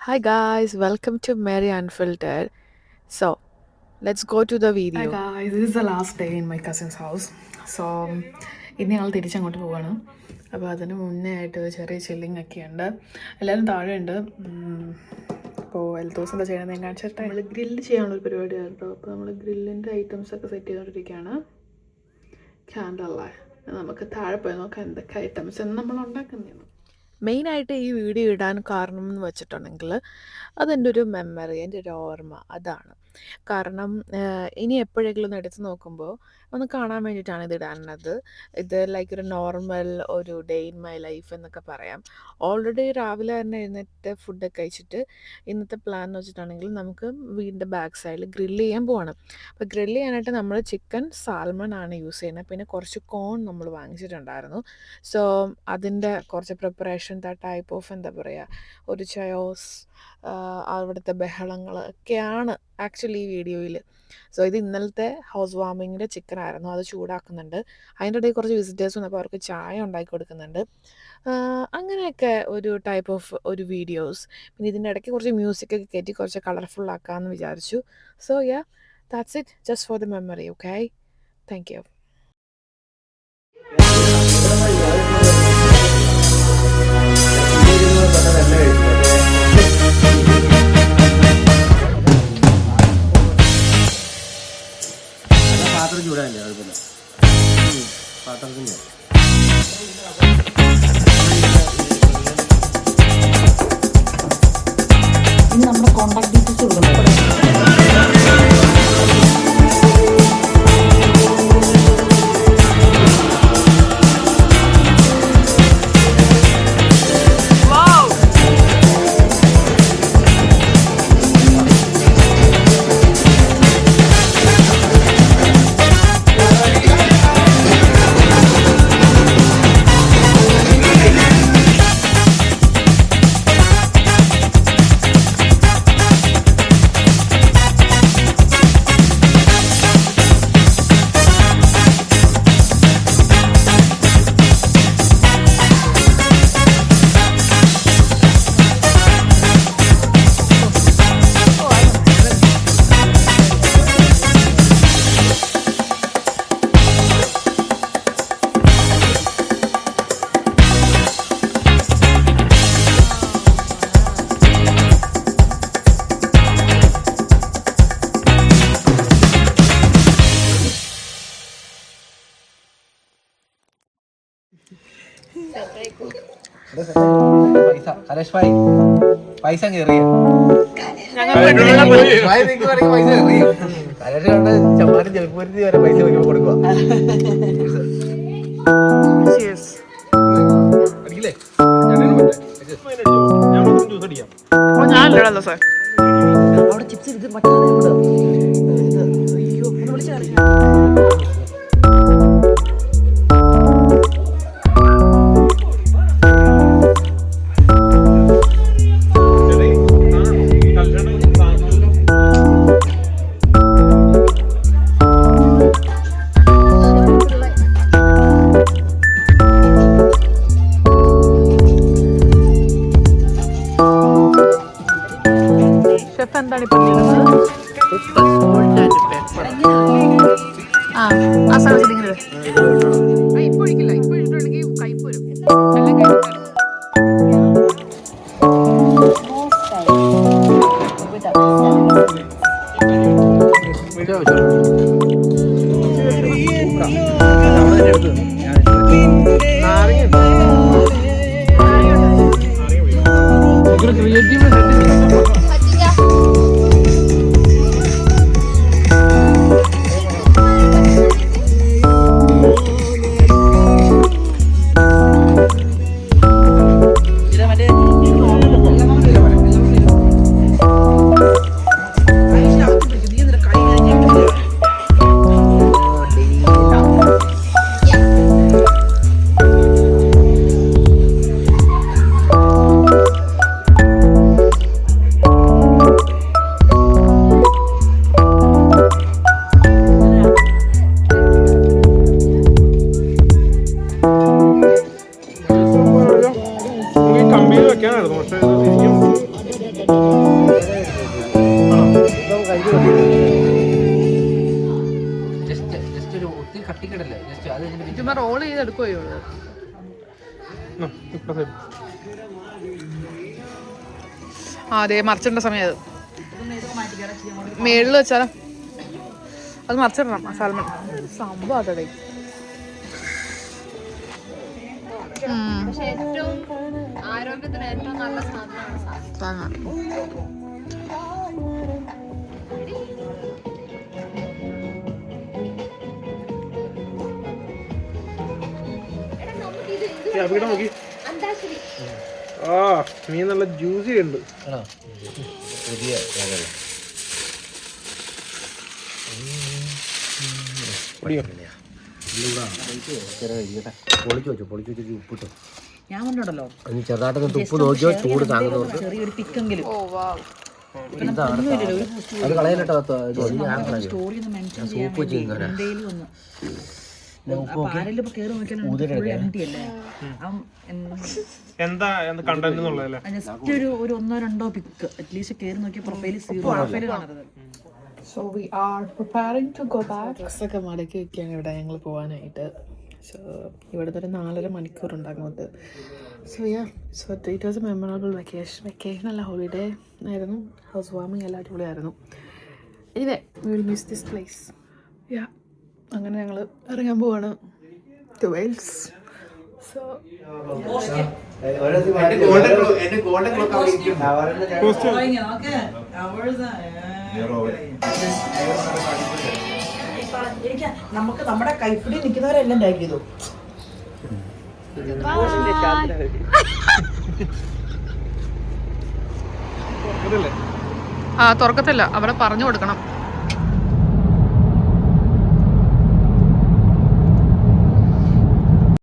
Hi guys, welcome to Mary Unfiltered. So, let's go to the Hi video. guys, this is the last day in my cousin's house. So, ഇന്ന് ഞങ്ങൾ തിരിച്ചങ്ങോട്ട് പോവാണ്. അപ്പോൾ അതിന് മുന്നേ ആയിട്ട് ചെറിയ ചില്ലിങ് ഒക്കെ ഉണ്ട്. എല്ലാവരും താഴെ ഉണ്ട്. അപ്പോൾ എല്ലാ ദിവസം എന്താ ചെയ്യണമെന്ന് ഞാൻ കാണിച്ചിട്ട് നമ്മൾ ഗ്രില്ല് ചെയ്യാനുള്ളൊരു പരിപാടിയാണ് കേട്ടോ. അപ്പോൾ നമ്മൾ ഗ്രില്ലിൻ്റെ ഐറ്റംസ് ഒക്കെ സെറ്റ് ചെയ്തുകൊണ്ടിരിക്കുകയാണ്. ക്യാൻഡലല്ലേ, നമുക്ക് താഴെ പോയി നോക്കാം എന്തൊക്കെ ഐറ്റംസ് നമ്മൾ ഉണ്ടാക്കുന്നതെന്ന്. മെയിനായിട്ട് ഈ വീഡിയോ ഇടാൻ കാരണം എന്ന് വെച്ചിട്ടുണ്ടെങ്കിൽ അതെൻ്റെ ഒരു മെമ്മറി, എൻ്റെ ഒരു ഓർമ്മ അതാണ്. കാരണം ഇനി എപ്പോഴെങ്കിലും ഒന്ന് എടുത്ത് നോക്കുമ്പോൾ ഒന്ന് കാണാൻ വേണ്ടിയിട്ടാണ് ഇത് ഇടാനുള്ളത്. ഇത് ലൈക്ക് ഒരു നോർമൽ ഒരു ഡേ ഇൻ മൈ ലൈഫ് എന്നൊക്കെ പറയാം. ഓൾറെഡി രാവിലെ തന്നെ എഴുന്നേറ്റ് ഫുഡൊക്കെ കഴിച്ചിട്ട് ഇന്നത്തെ പ്ലാൻ എന്ന് വെച്ചിട്ടുണ്ടെങ്കിൽ നമുക്ക് വീടിൻ്റെ ബാക്ക് സൈഡിൽ ഗ്രില്ല് ചെയ്യാൻ പോകണം. അപ്പോൾ ഗ്രില്ല് ചെയ്യാനായിട്ട് നമ്മൾ ചിക്കൻ സാൽമൺ ആണ് യൂസ് ചെയ്യുന്നത്. പിന്നെ കുറച്ച് കോൺ നമ്മൾ വാങ്ങിച്ചിട്ടുണ്ടായിരുന്നു. സോ അതിൻ്റെ കുറച്ച് പ്രിപ്പറേഷൻ, ദ ടൈപ്പ് ഓഫ് എന്താ പറയുക, ഒരു ചയോസ്, അവിടുത്തെ ബഹളങ്ങൾ ഒക്കെയാണ് ആക്ച്വലി ഈ വീഡിയോയിൽ. സോ ഇത് ഇന്നലത്തെ ഹൗസ് വാമിങ്ങിൻ്റെ ചിക്കൻ ആയിരുന്നു. അത് ചൂടാക്കുന്നുണ്ട്. അതിൻ്റെ ഇടയിൽ കുറച്ച് വിസിറ്റേഴ്സ് വന്നപ്പോൾ അവർക്ക് ചായ ഉണ്ടാക്കി കൊടുക്കുന്നുണ്ട്. അങ്ങനെയൊക്കെ ഒരു ടൈപ്പ് ഓഫ് ഒരു വീഡിയോസ്. പിന്നെ ഇതിൻ്റെ ഇടയ്ക്ക് കുറച്ച് മ്യൂസിക്കൊക്കെ കയറ്റി കുറച്ച് കളർഫുൾ ആക്കാമെന്ന് വിചാരിച്ചു. So yeah, that's it, just for the memory. Okay, thank you. പാത്രം ചൂടാനില്ല, കുഴപ്പമില്ല. പാത്രത്തിൻ്റെ ഇനി നമ്മുടെ കോൺടാക്ട് ഡീറ്റെയിൽസ് കൊടുക്കണം. പൈസ ഹരേഷ് ഭായി പൈസ കയറിയ പൈസ കയറിയ ഹരേഷ് കണ്ട് ചമ്മാനും ജൽപൂരിന് വരെ പൈസ വയ്ക്കുമ്പോൾ കൊടുക്കുക. അടിക്കില്ലേ? ഞാനില്ലല്ലോ സാർ. അവിടെ ചിപ്സ് ഇത് മറ്റേ ഷെഫ് എന്താണ് ഇപ്പം ചെയ്യുന്നത്? ഉപ്പ്, സോൾട്ട് ആൻഡ് പെപ്പർ. ആ സാധനം ഇങ്ങനെ ഇപ്പോൾ ഒഴിക്കില്ല. ഇപ്പോൾ ഇട്ടിട്ടുണ്ടെങ്കിൽ കയ്പ്പ് വരും. എല്ലാം കഴിച്ചിട്ട് ജസ്റ്റ് ഒരു ഒത്തിരി കട്ടിക്കടല്ലേ, ജസ്റ്റ് അത് ചുമ്മാ റോൾ ചെയ്ത് എടുക്കുകയോ? അതെ, മറിച്ചിടേണ്ട സമയം അത് മേളിൽ വെച്ചാലോ, അത് മറിച്ചിടണം. സാൽമൺ സംഭവം അതടേ. ആരോഗ്യത്തിന് ഏറ്റവും നല്ല സാധനമാണ്. ആ മീൻ നല്ല ജ്യൂസി ഉണ്ട്. പുതിയ പൊളിച്ചു വെച്ചു ഉപ്പിട്ടു. ഞാൻ കൊണ്ടുണ്ടല്ലോ ചെറുതായിട്ട് ഉപ്പ് നോക്കിയോ, ചൂട് താങ്ങുന്നവർക്ക് ചെറിയൊരു പിക്കെങ്കിലും അത് കളയല്ലോ. സ്റ്റോറി ഒന്ന് മെൻഷൻ ചെയ്യാൻ വേണ്ടി എന്തെങ്കിലും ഒന്ന് ആരെങ്കിലും ഇപ്പൊ കയറി നോക്കിയാൽ എംറ്റി അല്ലേ, എന്താ കണ്ടന്റ് എന്നുള്ളതല്ലേ. ജസ്റ്റ് ഒരു ഒന്നോ രണ്ടോ പിക്ക് അറ്റ്ലീസ്റ്റ് കയറി നോക്കിയ പ്രൊഫൈല് പ്രൊഫൈല് കാണരുത്. So we are preparing to go back. ഡ്രസ്സൊക്കെ മടക്കി വെക്കുകയാണ് ഇവിടെ ഞങ്ങൾ പോകാനായിട്ട്. സോ ഇവിടുത്തെ ഒരു 4.5 മണിക്കൂർ ഉണ്ടാകുന്നത്. So it was A memorable vacation അല്ല, ഹോളിഡേ ആയിരുന്നു. ഹൗസ് വാമിങ് എല്ലാം അടിപൊളിയായിരുന്നു. Anyway we will miss this place. അങ്ങനെ ഞങ്ങൾ ഇറങ്ങാൻ പോവാണ് ടു വെയിൽസ്. സോ നമുക്ക് നമ്മുടെ കൈപ്പിടി നിൽക്കുന്നവരെല്ലാം ടാഗ് ചെയ്തു. തുറക്കത്തില്ല, അവിടെ പറഞ്ഞു കൊടുക്കണം.